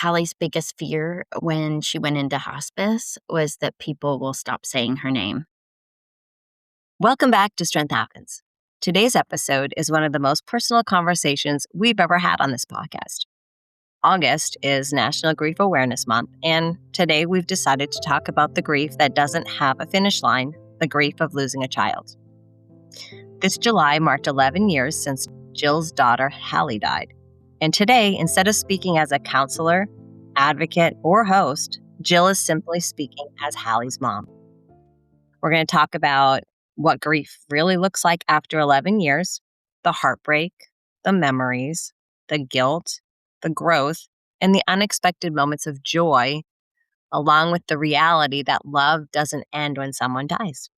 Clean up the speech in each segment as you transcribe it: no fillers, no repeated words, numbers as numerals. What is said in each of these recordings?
Hallie's biggest fear when she went into hospice was that people will stop saying her name. Welcome back to Strength Happens. Today's episode is one of the most personal conversations we've ever had on this podcast. August is National Grief Awareness Month, and today we've decided to talk about the grief that doesn't have a finish line, the grief of losing a child. This July marked 11 years since Jill's daughter, Halle, died. And today, instead of speaking as a counselor, advocate, or host, Jill is simply speaking as Halle's mom. We're going to talk about what grief really looks like after 11 years, the heartbreak, the memories, the guilt, the growth, and the unexpected moments of joy, along with the reality that love doesn't end when someone dies.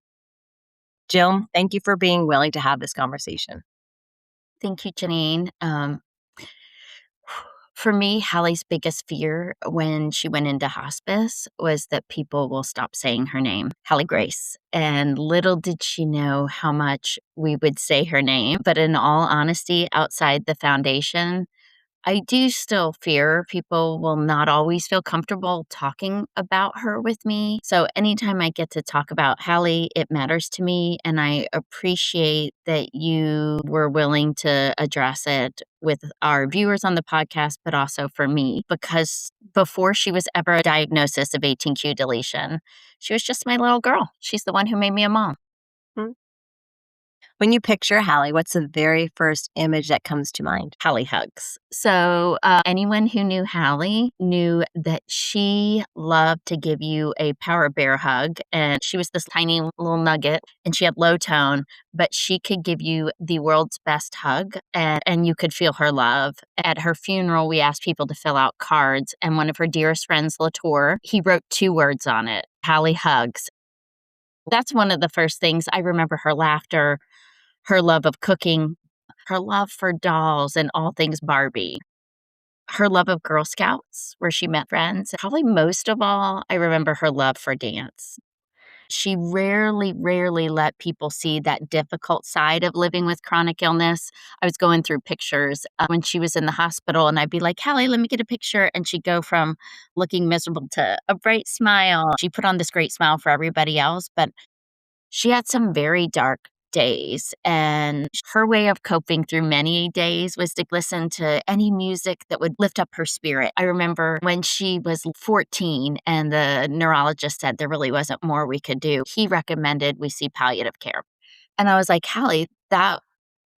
Jill, thank you for being willing to have this conversation. Thank you, Janine. For me, Hallie's biggest fear when she went into hospice was that people will stop saying her name, Halle Grace. And little did she know how much we would say her name. But in all honesty, outside the foundation, I do still fear people will not always feel comfortable talking about her with me. So anytime I get to talk about Halle, it matters to me. And I appreciate that you were willing to address it with our viewers on the podcast, but also for me, because before she was ever a diagnosis of 18q deletion, she was just my little girl. She's the one who made me a mom. When you picture Halle, what's the very first image that comes to mind? Halle hugs. So anyone who knew Halle knew that she loved to give you a power bear hug. And she was this tiny little nugget and she had low tone, but she could give you the world's best hug and you could feel her love. At her funeral, we asked people to fill out cards. And one of her dearest friends, Latour, he wrote 2 words on it, Halle hugs. That's one of the first things. I remember her laughter, her love of cooking, her love for dolls and all things Barbie, her love of Girl Scouts, where she met friends. Probably most of all, I remember her love for dance. She rarely let people see that difficult side of living with chronic illness. I was going through pictures when she was in the hospital, and I'd be like, Halle, let me get a picture. And she'd go from looking miserable to a bright smile. She put on this great smile for everybody else, but she had some very dark days, and her way of coping through many days was to listen to any music that would lift up her spirit. I remember when she was 14 and the neurologist said there really wasn't more we could do, he recommended we see palliative care. And I was like, Halle, that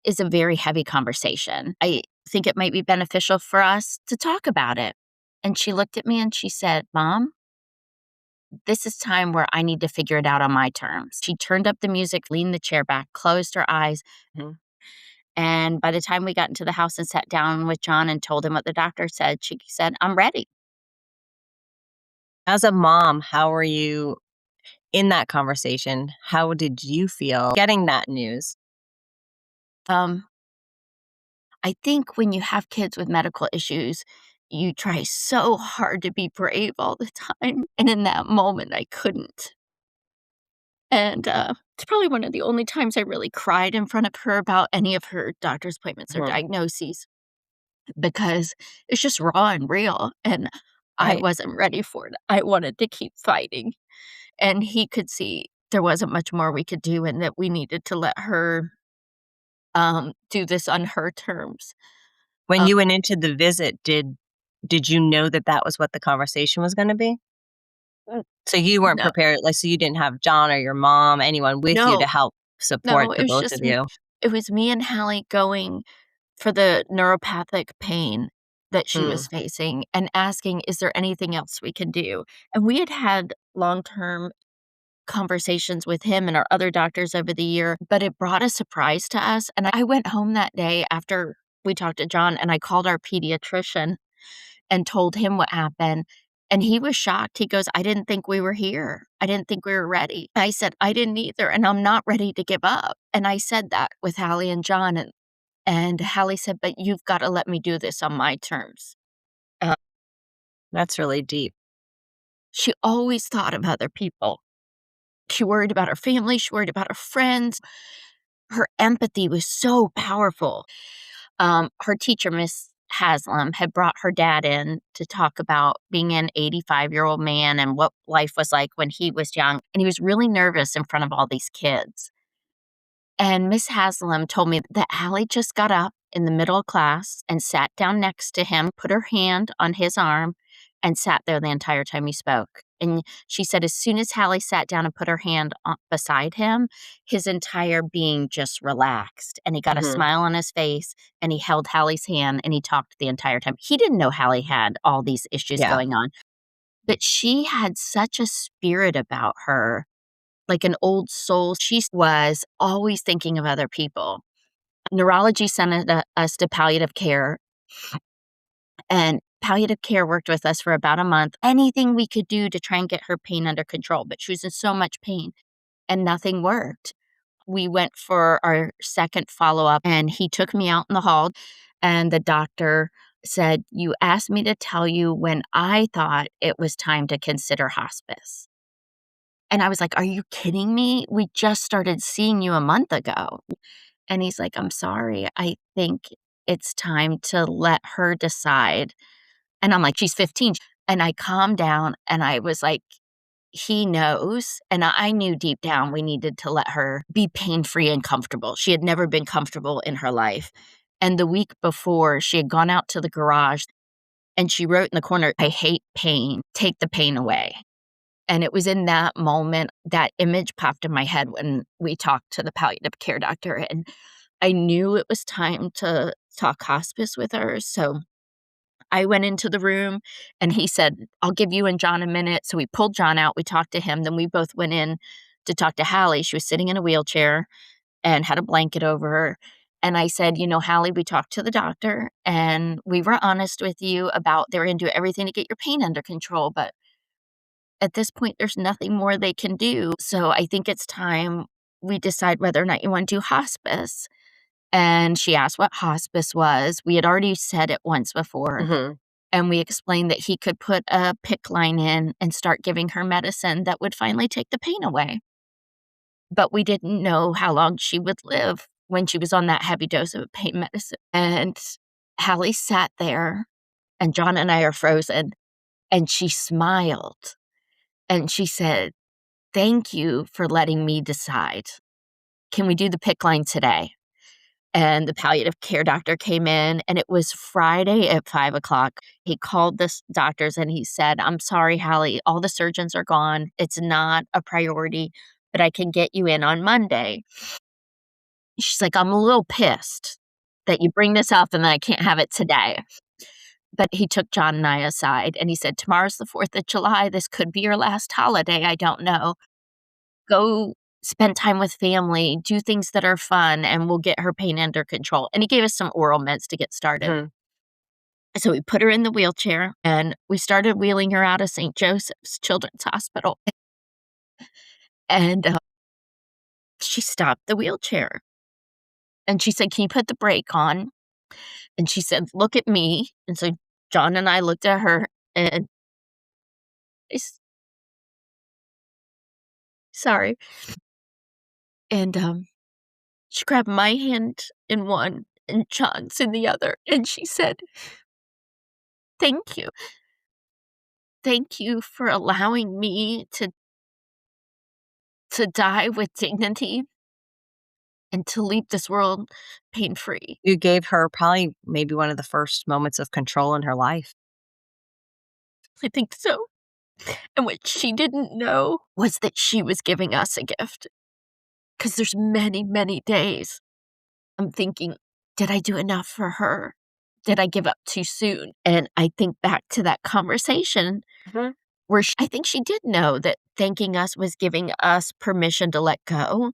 is a very heavy conversation. I think it might be beneficial for us to talk about it. And she looked at me and she said, Mom, this is time where I need to figure it out on my terms. She turned up the music, leaned the chair back, closed her eyes. And by the time we got into the house and sat down with John and told him what the doctor said, she said, I'm ready. As a mom, how were you in that conversation? How did you feel getting that news? I think when you have kids with medical issues, you try so hard to be brave all the time. And in that moment, I couldn't. And it's probably one of the only times I really cried in front of her about any of her doctor's appointments or diagnoses, because it's just raw and real. And I wasn't ready for it. I wanted to keep fighting. And he could see there wasn't much more we could do and that we needed to let her do this on her terms. When you went into the visit, did you know that was what the conversation was going to be? So you weren't prepared, so you didn't have John or your mom, anyone with you to help support the both of you? It was me and Halle going for the neuropathic pain that she was facing and asking, is there anything else we can do? And we had had long-term conversations with him and our other doctors over the year, but it brought a surprise to us. And I went home that day after we talked to John and I called our pediatrician and told him what happened. And he was shocked. He goes, I didn't think we were here. I didn't think we were ready. I said, I didn't either. And I'm not ready to give up. And I said that with Halle and John. And Halle said, but you've got to let me do this on my terms. That's really deep. She always thought of other people. She worried about her family. She worried about her friends. Her empathy was so powerful. Her teacher, Miss Haslam had brought her dad in to talk about being an 85-year-old man and what life was like when he was young, and he was really nervous in front of all these kids. And Miss Haslam told me that Halle just got up in the middle of class and sat down next to him, put her hand on his arm, and sat there the entire time he spoke. And she said as soon as Halle sat down and put her hand beside him, his entire being just relaxed. And he got a Mhm. smile on his face and he held Halle's hand and he talked the entire time. He didn't know Halle had all these issues Yeah. going on, but she had such a spirit about her, like an old soul. She was always thinking of other people. Neurology sent us to palliative care, and palliative care worked with us for about a month. Anything we could do to try and get her pain under control, but she was in so much pain and nothing worked. We went for our second follow-up, and he took me out in the hall, and the doctor said, "You asked me to tell you when I thought it was time to consider hospice." And I was like, "Are you kidding me? We just started seeing you a month ago." And he's like, "I'm sorry. I think it's time to let her decide." And I'm like, "She's 15." And I calmed down and I was like, "He knows." And I knew deep down we needed to let her be pain-free and comfortable. She had never been comfortable in her life. And the week before, she had gone out to the garage and she wrote in the corner, "I hate pain. Take the pain away." And it was in that moment that image popped in my head when we talked to the palliative care doctor, and I knew it was time to talk hospice with her. So I went into the room and he said, "I'll give you and John a minute." So we pulled John out, we talked to him, then we both went in to talk to Halle. She was sitting in a wheelchair and had a blanket over her. And I said, "Halle, we talked to the doctor and we were honest with you about they were going to do everything to get your pain under control. But at this point, there's nothing more they can do. So I think it's time we decide whether or not you want to do hospice." And she asked what hospice was. We had already said it once before. Mhm. And we explained that he could put a PICC line in and start giving her medicine that would finally take the pain away. But we didn't know how long she would live when she was on that heavy dose of pain medicine. And Hallie sat there, and John and I are frozen, and she smiled. And she said, "Thank you for letting me decide. Can we do the PICC line today?" And the palliative care doctor came in, and it was Friday at 5 o'clock. He called the doctors and he said, "I'm sorry, Hallie, all the surgeons are gone. It's not a priority, but I can get you in on Monday." She's like, "I'm a little pissed that you bring this up and that I can't have it today." But he took John and I aside and he said, "Tomorrow's the 4th of July. This could be your last holiday. I don't know. Go spend time with family, do things that are fun, and we'll get her pain under control." And he gave us some oral meds to get started. Mhm. So we put her in the wheelchair and we started wheeling her out of St. Joseph's Children's Hospital. And she stopped the wheelchair and she said, "Can you put the brake on?" And she said, "Look at me." And so John and I looked at her and sorry. And she grabbed my hand in one and John's in the other. And she said, "Thank you. Thank you for allowing me to die with dignity and to leave this world pain-free." You gave her probably maybe one of the first moments of control in her life. I think so. And what she didn't know was that she was giving us a gift. Because there's many, many days I'm thinking, did I do enough for her? Did I give up too soon? And I think back to that conversation Mhm. where I think she did know that thanking us was giving us permission to let go.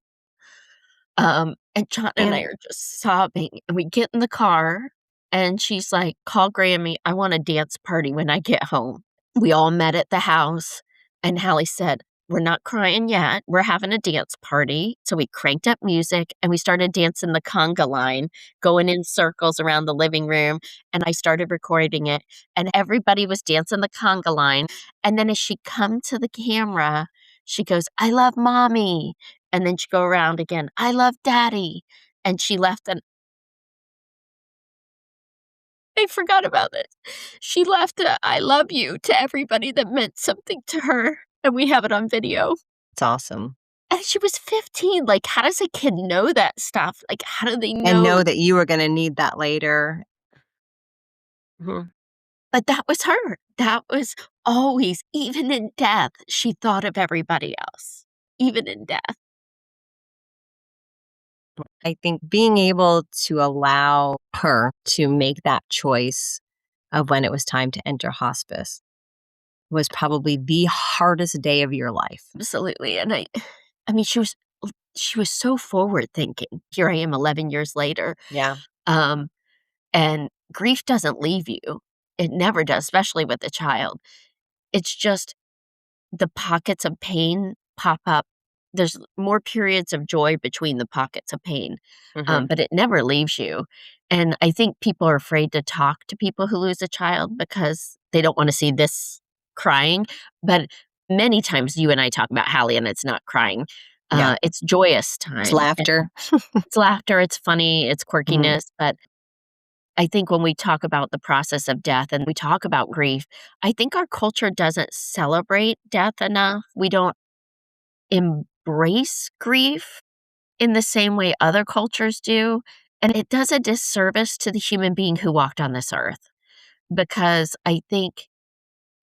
And John and I And are just sobbing, and we get in the car, and she's like, "Call Grammy. I want a dance party when I get home." We all met at the house, and Hallie said, "We're not crying yet. We're having a dance party." So we cranked up music, and we started dancing the conga line, going in circles around the living room, and I started recording it, and everybody was dancing the conga line, and then as she come to the camera, she goes, "I love mommy," and then she'd go around again, "I love daddy," and she left an I forgot about this. She left a "I love you" to everybody that meant something to her, and we have it on video. It's awesome. And she was 15, like, how does a kid know that stuff? Like, how do they And know know? that you were gonna need that later. Mhm. But that was her. That was always, even in death, she thought of everybody else, even in death. I think being able to allow her to make that choice of when it was time to enter hospice was probably the hardest day of your life. Absolutely, and I mean, she was so forward thinking. Here I am 11 years later, Yeah. um, and grief doesn't leave you. It never does, especially with a child. It's just the pockets of pain pop up. There's more periods of joy between the pockets of pain, Mhm. but it never leaves you. And I think people are afraid to talk to people who lose a child because they don't want to see this crying. But many times you and I talk about Halle, and it's not crying. Yeah. It's joyous It's time. And laughter. it's laughter, it's funny, it's Mhm. quirkiness. But I think when we talk about the process of death and we talk about grief, I think our culture doesn't celebrate death enough. We don't embrace grief in the same way other cultures do. And it does a disservice to the human being who walked on this earth because I think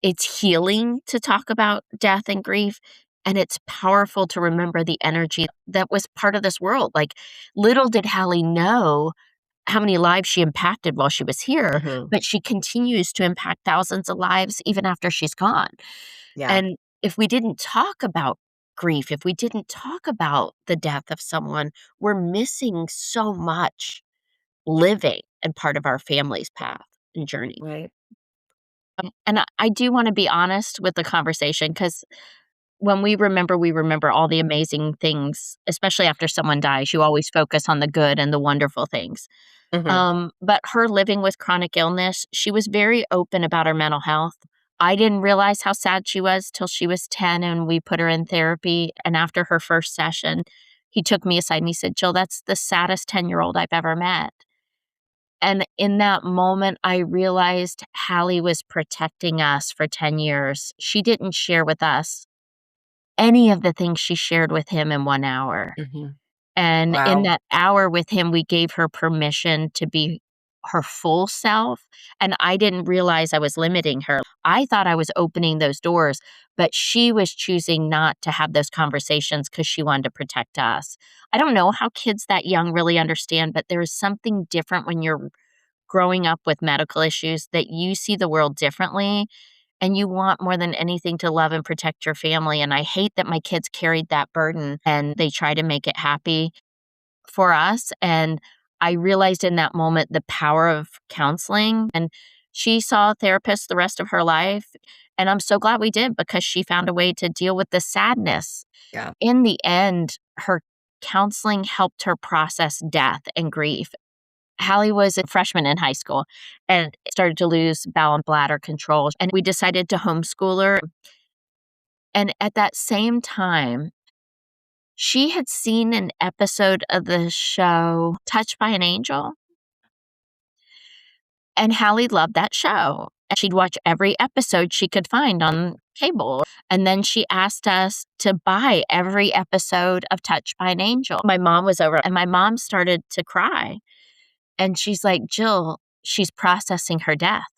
it's healing to talk about death and grief. And it's powerful to remember the energy that was part of this world. Like, little did Hallie know how many lives she impacted while she was here, Mhm. but she continues to impact thousands of lives even after she's gone. Yeah. And if we didn't talk about grief, if we didn't talk about the death of someone, we're missing so much living and part of our family's path and journey. Right. And I do want to be honest with the conversation because when we remember all the amazing things, especially after someone dies. You always focus on the good and the wonderful things. Mhm. But her living with chronic illness, she was very open about her mental health. I didn't realize how sad she was till she was 10 and we put her in therapy. And after her first session, he took me aside and he said, Jill, that's the saddest 10-year-old I've ever met. And in that moment, I realized Hallie was protecting us for 10 years. She didn't share with us any of the things she shared with him in 1 hour. Mhm. And in Wow. that hour with him, we gave her permission to be her full self, and I didn't realize I was limiting her. I thought I was opening those doors, but she was choosing not to have those conversations because she wanted to protect us. I don't know how kids that young really understand, but there is something different when you're growing up with medical issues that you see the world differently, and you want more than anything to love and protect your family, and I hate that my kids carried that burden, and they try to make it happy for us, and I realized in that moment the power of counseling, and she saw a therapist the rest of her life, and I'm so glad we did because she found a way to deal with the sadness. Yeah. In the end, her counseling helped her process death and grief. Hallie was a freshman in high school and started to lose bowel and bladder control, and we decided to homeschool her, and at that same time, she had seen an episode of the show Touched by an Angel, and Hallie loved that show. And she'd watch every episode she could find on cable, and then she asked us to buy every episode of Touched by an Angel. My mom was over, and my mom started to cry, and she's like, "Jill, she's processing her death.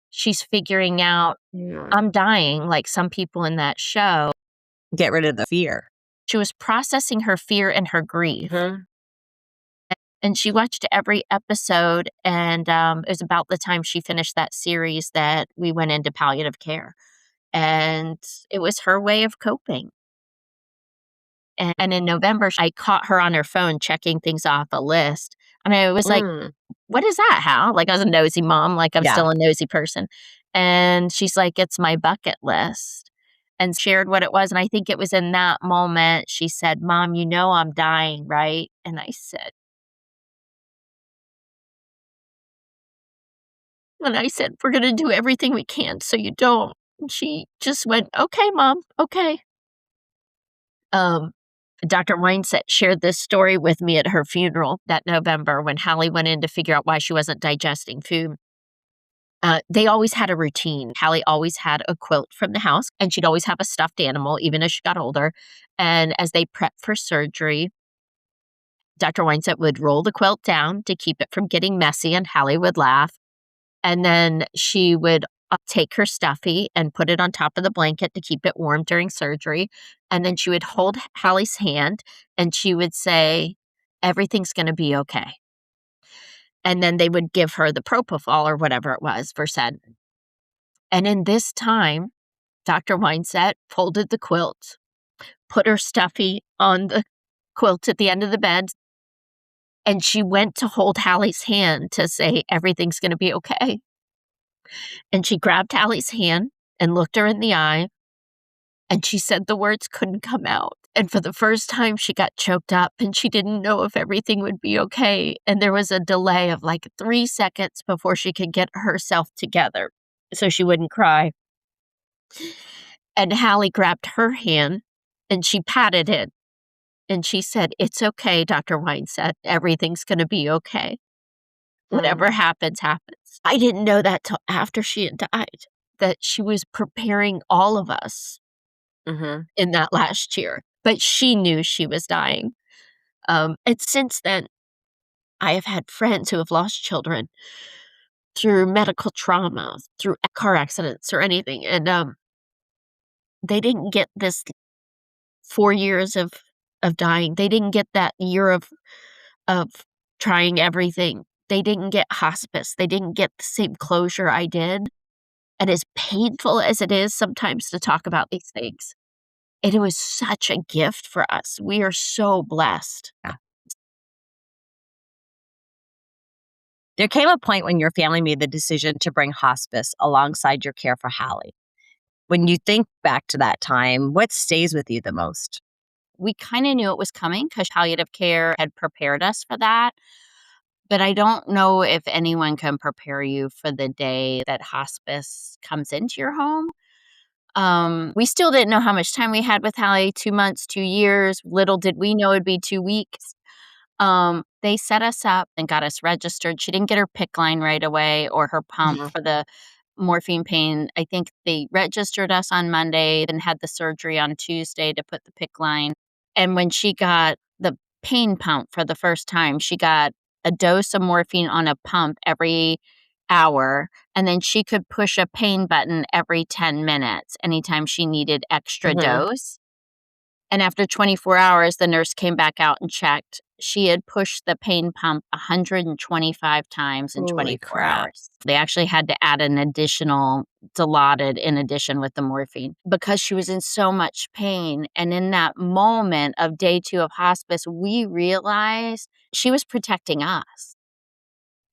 She's figuring out Yeah. I'm dying like some people in that show." Get rid of the fear. She was processing her fear and her grief. Mhm. And she watched every episode, and, it was about the time she finished that series that we went into palliative care, and it was her way of coping. And in November, I caught her on her phone checking things off a list, and I was like, Mm. "What is that, Hal?" Like, I was a nosy mom, like, I'm Yeah. still a nosy person, and she's like, "It's my bucket list," and shared what it was, and I think it was in that moment she said, "Mom, you know I'm dying, right?" And I said, "We're gonna do everything we can so you don't." And she just went, "Okay, mom, okay." Um, Dr. Weinset shared this story with me at her funeral that November when Halle went in to figure out why she wasn't digesting food. They always had a routine. Halle always had a quilt from the house, and she'd always have a stuffed animal, even as she got older. And as they prepped for surgery, Dr. Weinset would roll the quilt down to keep it from getting messy, and Halle would laugh. And then she would take her stuffy and put it on top of the blanket to keep it warm during surgery. And then she would hold Halle's hand and she would say, "Everything's going to be okay." And then they would give her the propofol or whatever it was, Versed. And in this time, Dr. Weinset folded the quilt, put her stuffy on the quilt at the end of the bed, and she went to hold Halle's hand to say, "Everything's going to be okay." And she grabbed Hallie's hand and looked her in the eye, and she said the words couldn't come out. And for the first time, she got choked up and she didn't know if everything would be okay. And there was a delay of like 3 seconds before she could get herself together so she wouldn't cry. And Halle grabbed her hand and she patted it. And she said, "It's okay, Dr. Weinset. Everything's going to be okay. Whatever happens, happens." I didn't know that till after she had died, that she was preparing all of us Mhm. in that last year, but she knew she was dying. And since then, I have had friends who have lost children through medical trauma, through car accidents or anything, and they didn't get this 4 years of dying. They didn't get that year of trying everything. They didn't get hospice. They didn't get the same closure I did. And as painful as it is sometimes to talk about these things, it was such a gift for us. We are so blessed. Yeah. There came a point when your family made the decision to bring hospice alongside your care for Halle. When you think back to that time, what stays with you the most? We kind of knew it was coming because palliative care had prepared us for that. But I don't know if anyone can prepare you for the day that hospice comes into your home. We still didn't know how much time we had with Halle, 2 months, 2 years. Little did we know it'd be 2 weeks. They set us up and got us registered. She didn't get her PICC line right away or her pump Mhm. for the morphine pain. I think they registered us on Monday and had the surgery on Tuesday to put the PICC line. And when she got the pain pump for the first time, she got a dose of morphine on a pump every hour, and then she could push a pain button every 10 minutes anytime she needed extra Mhm. dose. And after 24 hours, the nurse came back out and checked. She had pushed the pain pump 125 times in Holy 24 crap. hours. They actually had to add an additional Dilaudid in addition with the morphine because she was in so much pain. And in that moment of day 2 of hospice, we realized she was protecting us.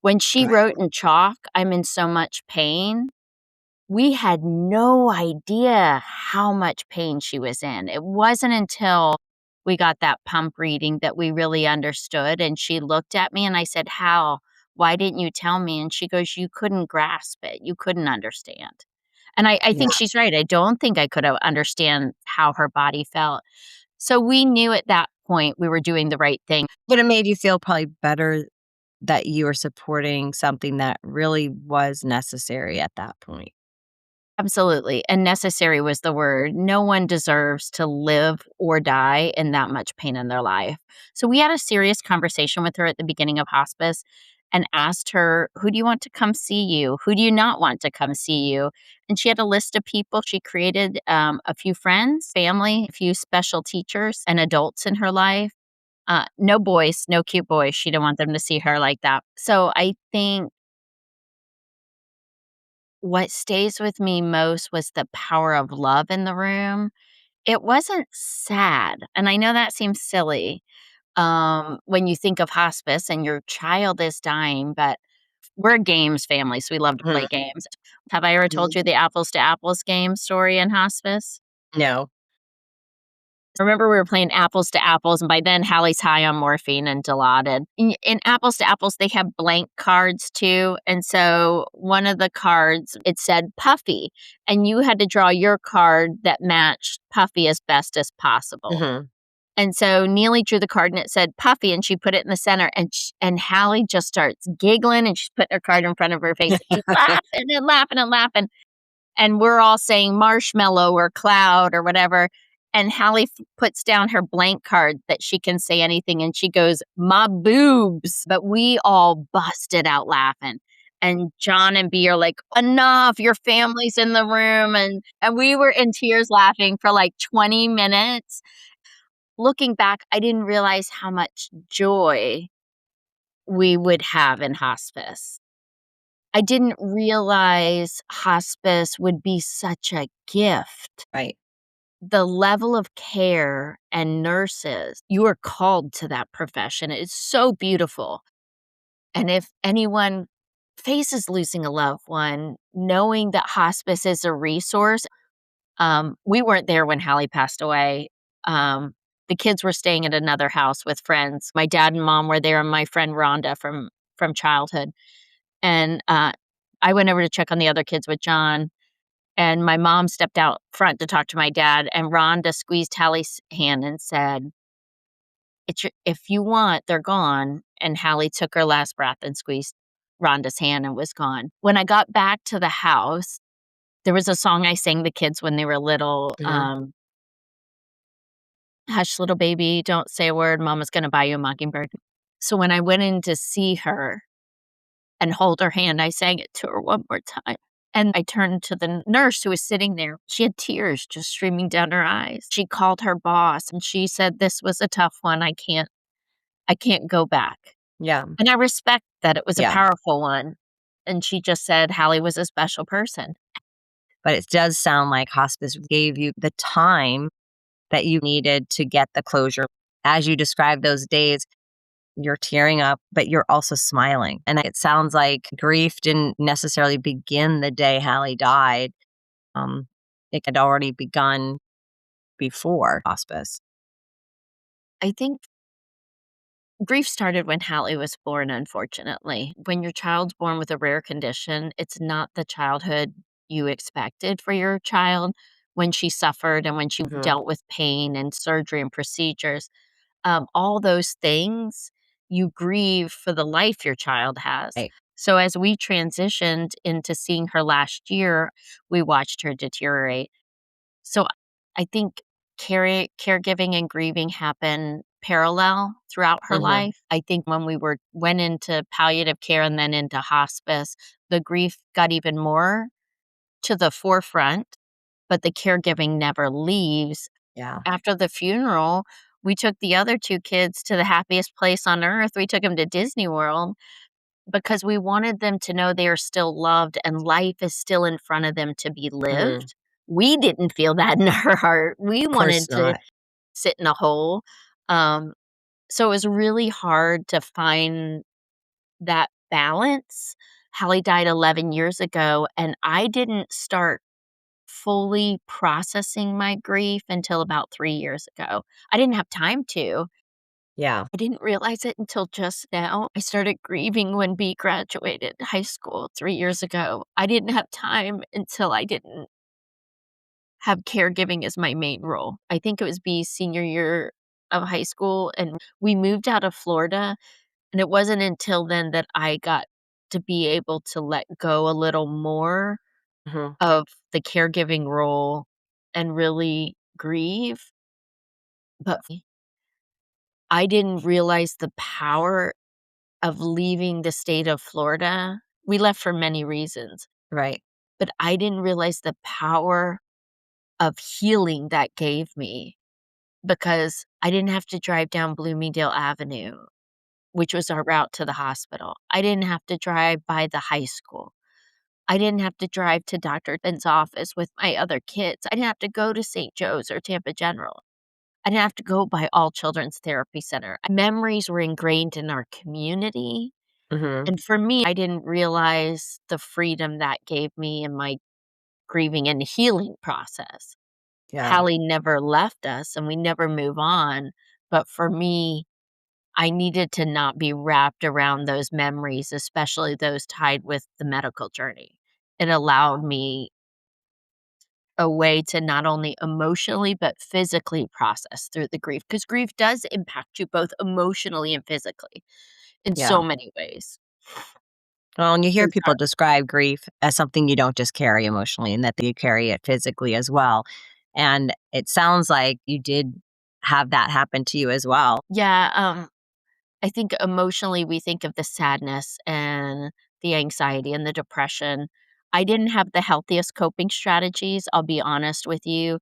When she Right. wrote in chalk, "I'm in so much pain," we had no idea how much pain she was in. It wasn't until we got that pump reading that we really understood, and she looked at me and I said, "How? Why didn't you tell me?" And she goes, "You couldn't grasp it. You couldn't understand." And I Yeah. think she's right. I don't think I could have understand how her body felt. So we knew at that point we were doing the right thing. But it made you feel probably better that you were supporting something that really was necessary at that point. Absolutely, and necessary was the word. No one deserves to live or die in that much pain in their life. So we had a serious conversation with her at the beginning of hospice and asked her, "Who do you want to come see you? Who do you not want to come see you?" And she had a list of people. She created a few friends, family, a few special teachers and adults in her life. No boys, no cute boys. She didn't want them to see her like that. So I think what stays with me most was the power of love in the room. It wasn't sad, and I know that seems silly, when you think of hospice and your child is dying, but we're a games family, so we love to play Mhm. games. Have I ever told Mhm. you the apples to apples game story in hospice? No. Remember we were playing apples to apples, and by then Hallie's high on morphine and Dilaudid. In apples to apples, they have blank cards too, and so one of the cards, it said Puffy, and you had to draw your card that matched Puffy as best as possible. Mhm. And so Neely drew the card and it said Puffy, and she put it in the center, and Halle just starts giggling, and she's putting her card in front of her face. And she's laughing and laughing and laughing. And we're all saying marshmallow or cloud or whatever. And Halle puts down her blank card that she can say anything, and she goes, "My boobs." But we all busted out laughing. And John and B are like, "Enough, your family's in the room." And we were in tears laughing for like 20 minutes. Looking back, I didn't realize how much joy we would have in hospice. I didn't realize hospice would be such a gift. Right. The level of care and nurses, you are called to that profession. It's so beautiful. And if anyone faces losing a loved one, knowing that hospice is a resource, we weren't there when Halle passed away. The kids were staying at another house with friends. My dad and mom were there, and my friend Rhonda from childhood. And I went over to check on the other kids with John, and my mom stepped out front to talk to my dad, and Rhonda squeezed Halle's hand and said, "If you want, they're gone." And Halle took her last breath and squeezed Rhonda's hand and was gone. When I got back to the house, there was a song I sang the kids when they were little, Mhm. "Hush, little baby, don't say a word, mama's gonna buy you a mockingbird." So when I went in to see her and hold her hand, I sang it to her one more time. And I turned to the nurse who was sitting there. She had tears just streaming down her eyes. She called her boss and she said, "This was a tough one. I can't go back." Yeah. And I respect that it was a Yeah. powerful one. And she just said Halle was a special person. But it does sound like hospice gave you the time that you needed to get the closure. As you describe those days, you're tearing up, but you're also smiling. And it sounds like grief didn't necessarily begin the day Halle died. It had already begun before hospice. I think grief started when Halle was born, unfortunately. When your child's born with a rare condition, it's not the childhood you expected for your child when she suffered and when she Mhm. dealt with pain and surgery and procedures. All those things, you grieve for the life your child has. Right. So as we transitioned into seeing her last year, we watched her deteriorate. So I think caregiving and grieving happen parallel throughout her Mhm. life. I think when we went into palliative care and then into hospice, the grief got even more to the forefront, but the caregiving never leaves. Yeah. After the funeral, we took the other 2 kids to the happiest place on earth. We took them to Disney World because we wanted them to know they are still loved and life is still in front of them to be Mhm. lived. We didn't feel that in our heart. We Of course wanted to not. sit in a hole. Um, so it was really hard to find that balance. Hallie died 11 years ago, and I didn't start fully processing my grief until about 3 years ago. I didn't have time to. Yeah. I didn't realize it until just now. I started grieving when B graduated high school 3 years ago. I didn't have time until I didn't have caregiving as my main role. I think it was B's senior year of high school, and we moved out of Florida, and it wasn't until then that I got to be able to let go a little more Mhm. of the caregiving role and really grieve. But I didn't realize the power of leaving the state of Florida. We left for many reasons, Right. but I didn't realize the power of healing that gave me because I didn't have to drive down Bloomingdale Avenue, which was our route to the hospital. I didn't have to drive by the high school. I didn't have to drive to Dr. Ben's office with my other kids. I didn't have to go to St. Joe's or Tampa General. I didn't have to go by All Children's Therapy Center. Memories were ingrained in our community. Mhm. And for me, I didn't realize the freedom that gave me in my grieving and healing process. Yeah. Hallie never left us and we never move on. But for me, I needed to not be wrapped around those memories, especially those tied with the medical journey. It allowed me a way to not only emotionally, but physically process through the grief, because grief does impact you both emotionally and physically in Yeah. so many ways. Well, and you hear It's people hard. describe grief as something you don't just carry emotionally and that you carry it physically as well. And it sounds like you did have that happen to you as well. Yeah, I think emotionally, we think of the sadness and the anxiety and the depression. I didn't have the healthiest coping strategies, I'll be honest with you.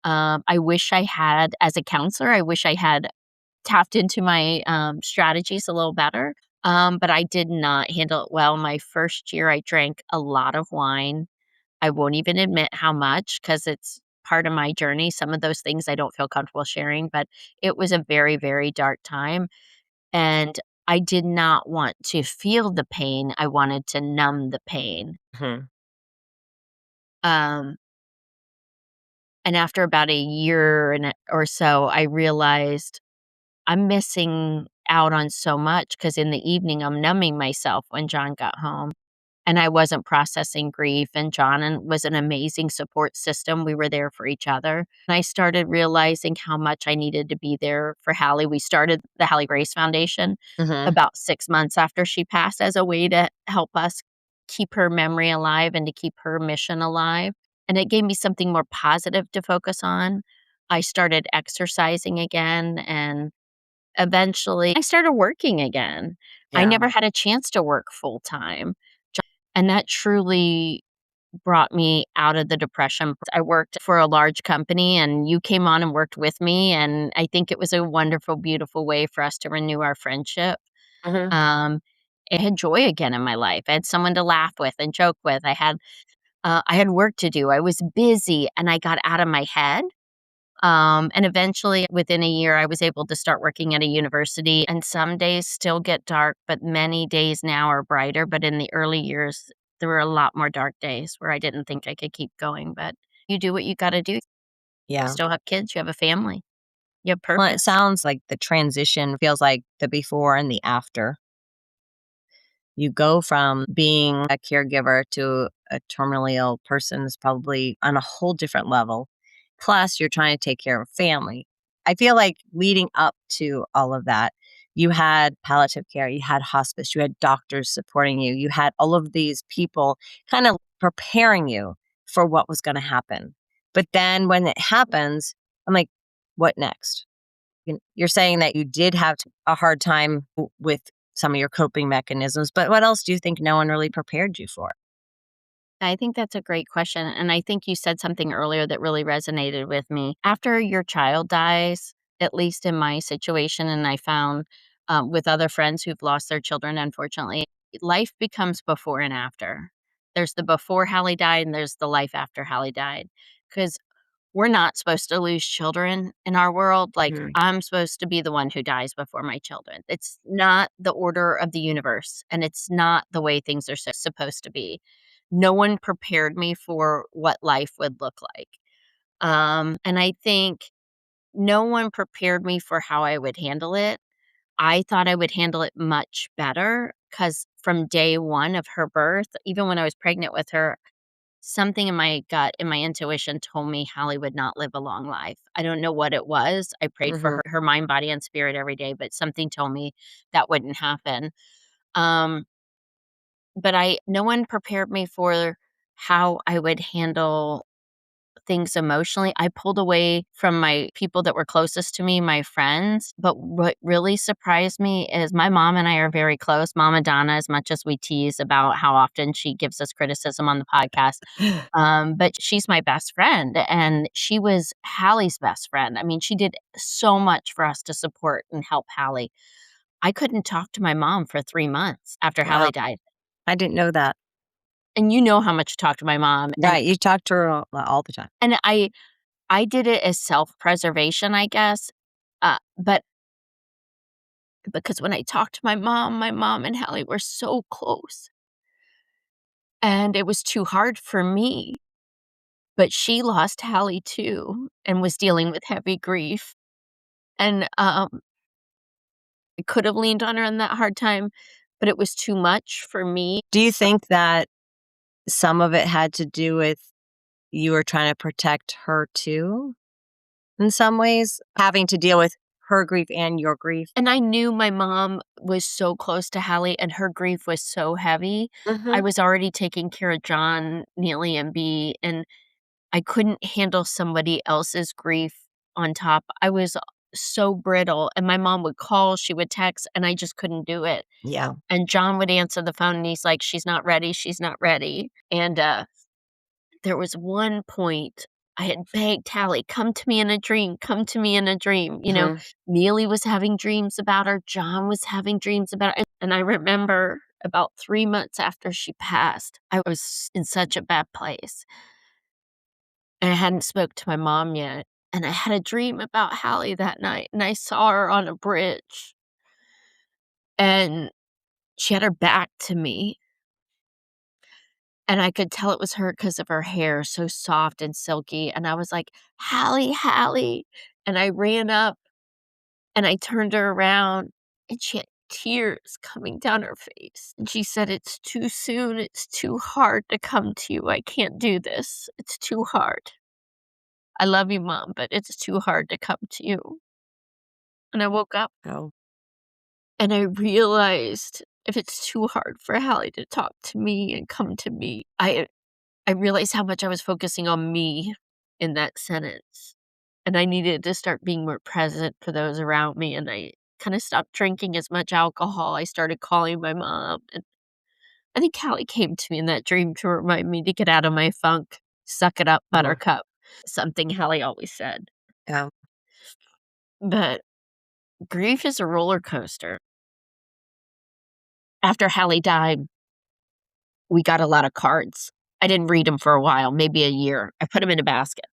I wish I had as a counselor, I wish I had tapped into my, strategies a little better, but I did not handle it well. My first year, I drank a lot of wine. I won't even admit how much because it's part of my journey. Some of those things I don't feel comfortable sharing, but it was a very, very dark time, and I did not want to feel the pain. I wanted to numb the pain. Mhm. Um, and after about a year or so, I realized I'm missing out on so much because in the evening, I'm numbing myself when John got home, and I wasn't processing grief, and was an amazing support system. We were there for each other, and I started realizing how much I needed to be there for Hallie. We started the Hallie Grace Foundation Mhm. about 6 months after she passed as a way to help us keep her memory alive and to keep her mission alive, and it gave me something more positive to focus on. I started exercising again, and eventually I started working again. I Yeah. never had a chance to work full time, and that truly brought me out of the depression. I worked for a large company, and you came on and worked with me, and I think it was a wonderful, beautiful way for us to renew our friendship. Mhm. Um, I had joy again in my life. I had someone to laugh with and joke with. I had work to do. I was busy, and I got out of my head. And eventually, within a year, I was able to start working at a university. And some days still get dark, but many days now are brighter. But in the early years, there were a lot more dark days where I didn't think I could keep going. But you do what you got to do. You Yeah. still have kids, you have a family, you have Well, it purpose. sounds like the transition feels like the before and the after. You go from being a caregiver to a terminally ill person is probably on a whole different level. Plus, you're trying to take care of family. I feel like leading up to all of that, you had palliative care, you had hospice, you had doctors supporting you, you had all of these people kind of preparing you for what was going to happen. But then when it happens, I'm like, what next? You're saying that you did have a hard time with some of your coping mechanisms, but what else do you think no one really prepared you for? I think that's a great question. And I think you said something earlier that really resonated with me. After your child dies, at least in my situation, and I found with other friends who've lost their children, unfortunately, life becomes before and after. There's the before Hallie died, and there's the life after Hallie died. Because we're not supposed to lose children in our world. Like, Mhm. I'm supposed to be the one who dies before my children. It's not the order of the universe, and it's not the way things are supposed to be. No one prepared me for what life would look like. And I think no one prepared me for how I would handle it. I thought I would handle it much better because from day one of her birth, even when I was pregnant with her, something in my gut and my intuition told me Hallie would not live a long life. I don't know what it was. I prayed for Mhm. her mind, body, and spirit every day, but something told me that wouldn't happen. Um, but no one prepared me for how I would handle things emotionally. I pulled away from my people that were closest to me, my friends. But what really surprised me is my mom and I are very close. Mama Donna, as much as we tease about how often she gives us criticism on the podcast, but she's my best friend, and she was Hallie's best friend. I mean, she did so much for us to support and help Hallie. I couldn't talk to my mom for 3 months after Wow, Hallie died, I didn't know that. and you know how much to talk to my mom, Right, you talk to her all the time. and I did it as self-preservation, I guess, but because when I talked to my mom and Hallie were so close, and it was too hard for me, but she lost Hallie too and was dealing with heavy grief, and, I could have leaned on her in that hard time, but it was too much for me. Do you think that some of it had to do with you were trying to protect her too, in some ways, having to deal with her grief and your grief. And I knew my mom was so close to Halle and her grief was so heavy. I Mhm. was already taking care of John, Neely, and Bee, and I couldn't handle somebody else's grief on top. I was so brittle, and my mom would call, she would text, and I just couldn't do it. Yeah. And John would answer the phone, and he's like, "She's not ready, she's not ready." And, there was one point I had begged Halle, "Come to me in a dream, come to me in a dream." Mhm. Neely was having dreams about her, John was having dreams about her, and I remember about 3 months after she passed, I was in such a bad place, and I hadn't spoke to my mom yet, and I had a dream about Halle that night, and I saw her on a bridge, and she had her back to me, and I could tell it was her because of her hair, so soft and silky, and I was like, "Halle, Halle," and I ran up, and I turned her around, and she had tears coming down her face, and she said, "It's too soon, it's too hard to come to you, I can't do this, it's too hard. I love you, Mom, but it's too hard to come to you." And I woke up, Oh. and I realized if it's too hard for Halle to talk to me and come to me, I realized how much I was focusing on me in that sentence, and I needed to start being more present for those around me, and I kinda stopped drinking as much alcohol, I started calling my mom, and I think Callie came to me in that dream to remind me to get out of my funk. "Suck it up, Oh. buttercup," something Hallie always said. Yeah. But grief is a roller coaster. After Hallie died, we got a lot of cards. I didn't read them for a while, maybe a year. I put them in a basket.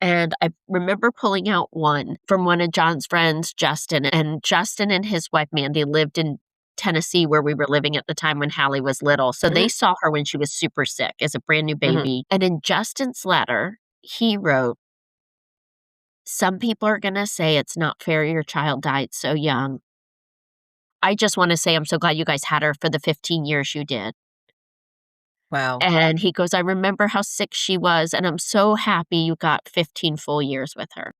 And I remember pulling out one from one of John's friends, Justin, and Justin and his wife, Mandy, lived in Tennessee where we were living at the time when Hallie was little. So they Mhm. saw her when she was super sick as a brand new Mhm. baby. And in Justin's letter, he wrote, "Some people are going to say it's not fair your child died so young. I just want to say I'm so glad you guys had her for the 15 years you did." Wow. And he goes, "I remember how sick she was, and I'm so happy you got 15 full years with her."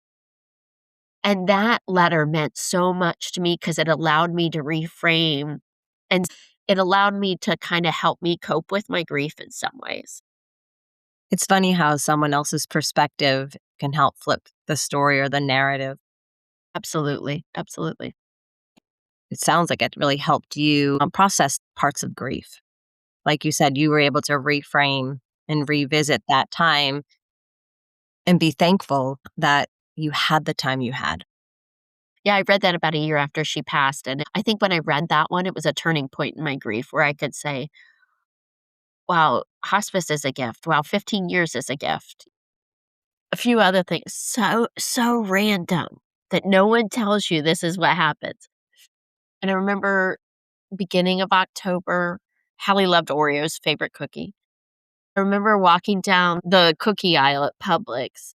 And that letter meant so much to me because it allowed me to reframe, and it allowed me to kinda help me cope with my grief in some ways. It's funny how someone else's perspective can help flip the story or the narrative. Absolutely, absolutely. It sounds like it really helped you process parts of grief. Like you said, you were able to reframe and revisit that time and be thankful that you had the time you had. Yeah, I read that about a year after she passed, and I think when I read that one, it was a turning point in my grief where I could say, "Wow, hospice is a gift. Wow, 15 years is a gift." A few other things, so random that no one tells you this is what happens. And I remember beginning of October, Hallie loved Oreos, favorite cookie. I remember walking down the cookie aisle at Publix,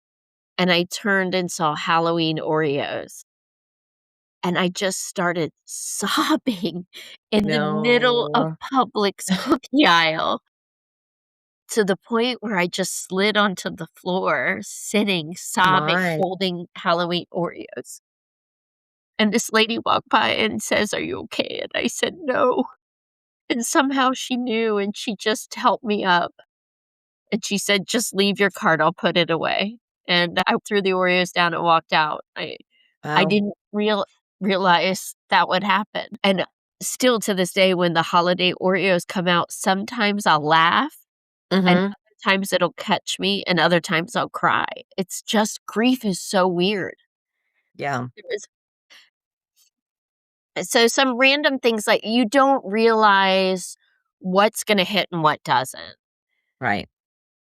and I turned and saw Halloween Oreos, and I just started sobbing in the middle of No. Publix cookie aisle to the point where I just slid onto the floor, sitting, sobbing, My. holding Halloween Oreos. And this lady walked by and says, "Are you okay?" And I said, "No." And somehow she knew, and she just helped me up. And she said, "Just leave your card, I'll put it away." And I threw the Oreos down and walked out. I Wow. didn't realize that would happen. And still to this day, when the holiday Oreos come out, sometimes I'll laugh, and Mhm. other times it'll catch me, and other times I'll cry. It's just grief is so weird. Yeah. It was so some random things, like, you don't realize what's gonna hit and what doesn't. Right.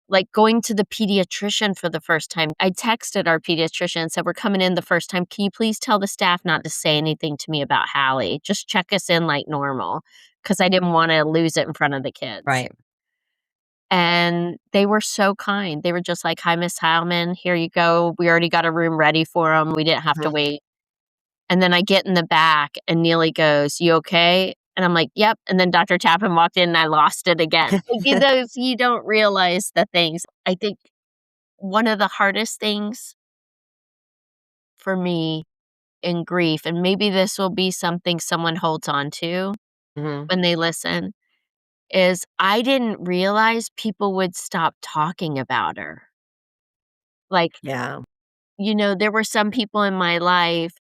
Like, going to the pediatrician for the first time, I texted our pediatrician and said, "We're coming in the first time. Can you please tell the staff not to say anything to me about Hallie? Just check us in like normal," because I didn't wanna lose it in front of the kids. Right. And they were so kind. They were just like, "Hi, Miss Heilman. Here you go. We already got a room ready for them. We didn't have to Mhm. wait." And then I get in the back and Neely goes, "You okay?" And I'm like, "Yep." And then Doctor Tappan walked in and I lost it again. Like, you don't realize the things. I think one of the hardest things for me in grief, and maybe this will be something someone holds on to Mhm. when they listen, is I didn't realize people would stop talking about her. Like, Yeah. there were some people in my life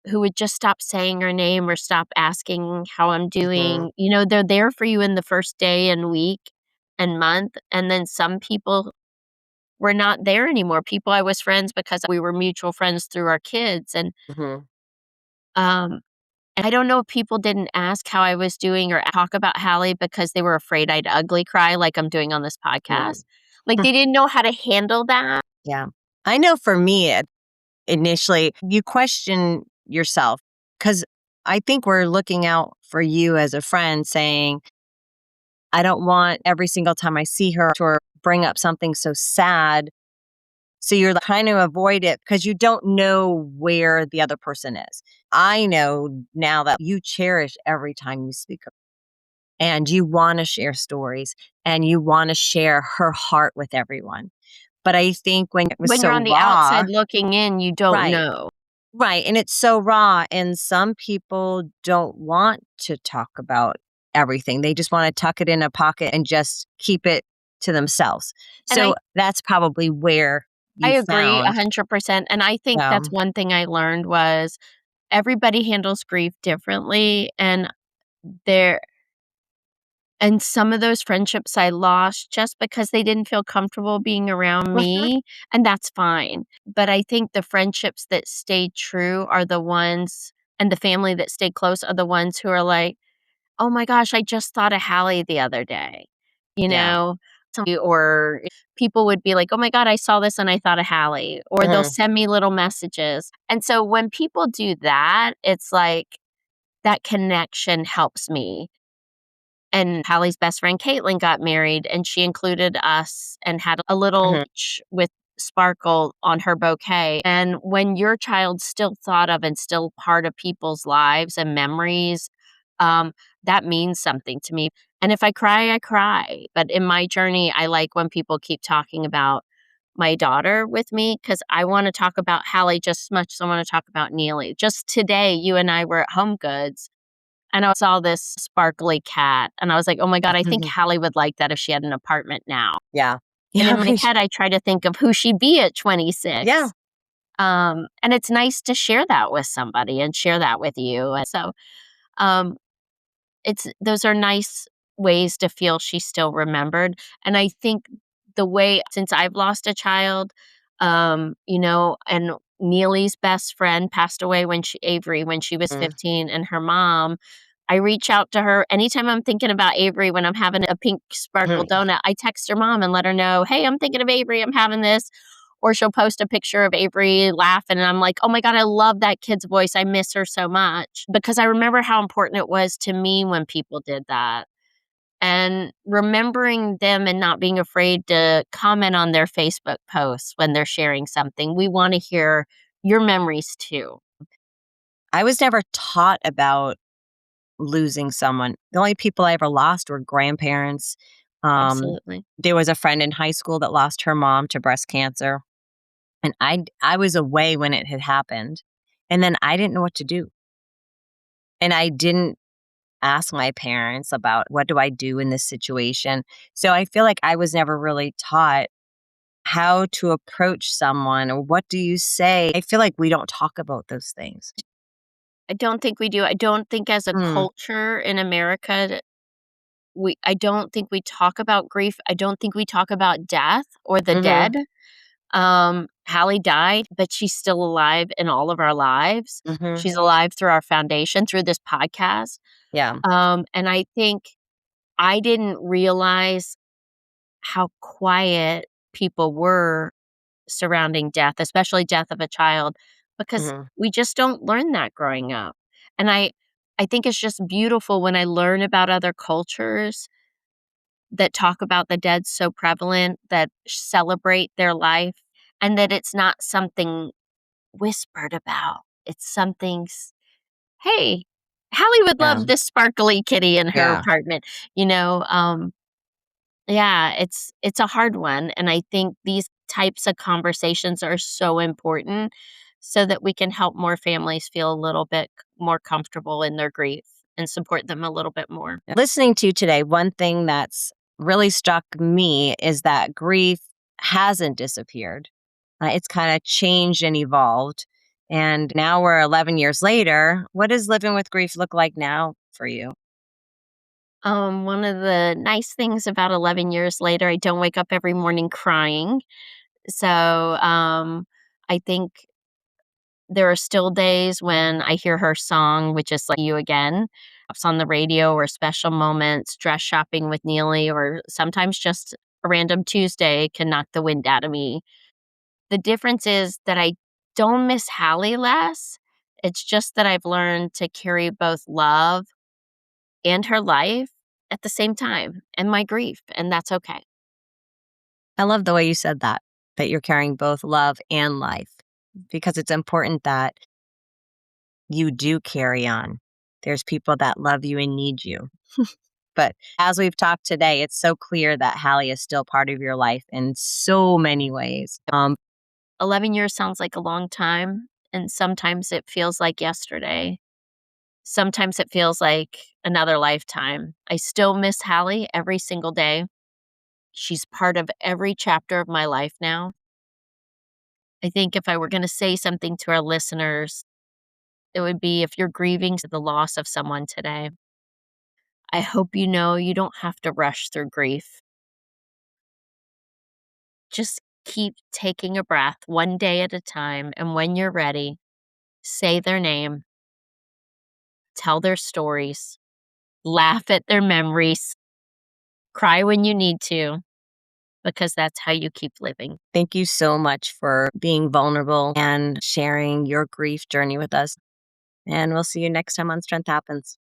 who would just stop saying her name or stop asking how I'm Mhm. doing. They're there for you in the first day and week and month, and then some people were not there anymore. People I was friends because we were mutual friends through our kids, Mhm. um, and I don't know if people didn't ask how I was doing or talk about Halle because they were afraid I'd ugly cry like I'm doing on this Mhm. podcast. Like, they didn't know how to handle that. Yeah. I know for me, initially, you question yourself because I think we're looking out for you as a friend saying, I don't want every single time I see her to bring up something so sad. So you're trying to avoid it because you don't know where the other person is. I know now that you cherish every time you speak of her, and you want to share stories and you want to share her heart with everyone. But I think when it was When you're so on the raw, outside looking in, you don't right, know. right. And it's so raw. And some people don't want to talk about everything. They just want to tuck it in a pocket and just keep it to themselves. And So that's probably where I you agree found, 100%, and I think that's um, one thing I learned was everybody handles grief differently, there and some of those friendships I lost just because they didn't feel comfortable being around me, and that's fine. But I think the friendships that stayed true are the ones and the family that stayed close are the ones who are like, "Oh my gosh, I just thought of Hallie the other day," you yeah. know? Or people would be like, "Oh my god, I saw this and I thought of Hallie," or they'll Mhm. send me little messages. And so when people do that, it's like that connection helps me. And Hallie's best friend Caitlin got married, and she included us and had a little Mhm. with sparkle on her bouquet. And when your child's still thought of and still part of people's lives and memories, um, that means something to me. And if I cry, I cry. But in my journey, I like when people keep talking about my daughter with me because I want to talk about Hallie just as much as I want to talk about Neely. Just today, you and I were at Home Goods and I saw this sparkly cat, and I was like, "Oh my god, I think Mhm. Hallie would like that if she had an apartment now." Yeah. And Yeah. in my head, I try to think of who she'd be at Yeah. 26. And it's nice to share that with somebody and share that with you. And so, um, it's those are nice ways to feel she's still remembered. And I think the way since I've lost a child, and Neely's best friend passed away Avery when she was Mm. 15, and her mom, I reach out to her anytime I'm thinking about Avery when I'm having a pink sparkle Mhm. donut. I text her mom and let her know, "Hey, I'm thinking of Avery. I'm having this." Or she'll post a picture of Avery laughing, and I'm like, "Oh my god, I love that kid's voice. I miss her so much." Because I remember how important it was to me when people did that. And remembering them and not being afraid to comment on their Facebook posts when they're sharing something. We wanna hear your memories too. I was never taught about losing someone. The only people I ever lost were grandparents. Um, Absolutely. there was a friend in high school that lost her mom to breast cancer, and I was away when it had happened, and then I didn't know what to do, and I didn't ask my parents about what do I do in this situation. So I feel like I was never really taught how to approach someone or what do you say. I feel like we don't talk about those things. I don't think we do. I don't think as a Mm. culture in America I don't think we talk about grief. I don't think we talk about death or the Mhm. dead. Hallie died, but she's still alive in all of our lives. Mhm. She's alive through our foundation, through this podcast. Yeah. And I think I didn't realize how quiet people were surrounding death, especially death of a child, because Mhm. we just don't learn that growing up. And I think it's just beautiful when I learn about other cultures that talk about the dead so prevalent, that celebrate their life, and that it's not something whispered about. It's "Hey, Hallie would Yeah. love this sparkly kitty in her Yeah. apartment," you know? Yeah, it's a hard one, and I think these types of conversations are so important so that we can help more families feel a little bit more comfortable in their grief and support them a little bit more. Listening to you today, one thing that's really struck me is that grief hasn't disappeared. It's kind of changed and evolved. And now we're 11 years later. What does living with grief look like now for you? One of the nice things about 11 years later, I don't wake up every morning crying. So, I think there are still days when I hear her song, which is like "You Again," pops on the radio or special moments, dress shopping with Neely, or sometimes just a random Tuesday can knock the wind out of me. The difference is that I don't miss Halle less. It's just that I've learned to carry both love and her life at the same time and my grief, and that's okay. I love the way you said that you're carrying both love and life, because it's important that you do carry on. There's people that love you and need you. But as we've talked today, it's so clear that Hallie is still part of your life in so many ways. 11 years sounds like a long time, and sometimes it feels like yesterday. Sometimes it feels like another lifetime. I still miss Halle every single day. She's part of every chapter of my life now. I think if I were gonna say something to our listeners, it would be if you're grieving the loss of someone today, I hope you know you don't have to rush through grief. Just keep taking a breath one day at a time, and when you're ready, say their name, tell their stories, laugh at their memories, cry when you need to, because that's how you keep living. Thank you so much for being vulnerable and sharing your grief journey with us. And we'll see you next time on Strength Happens.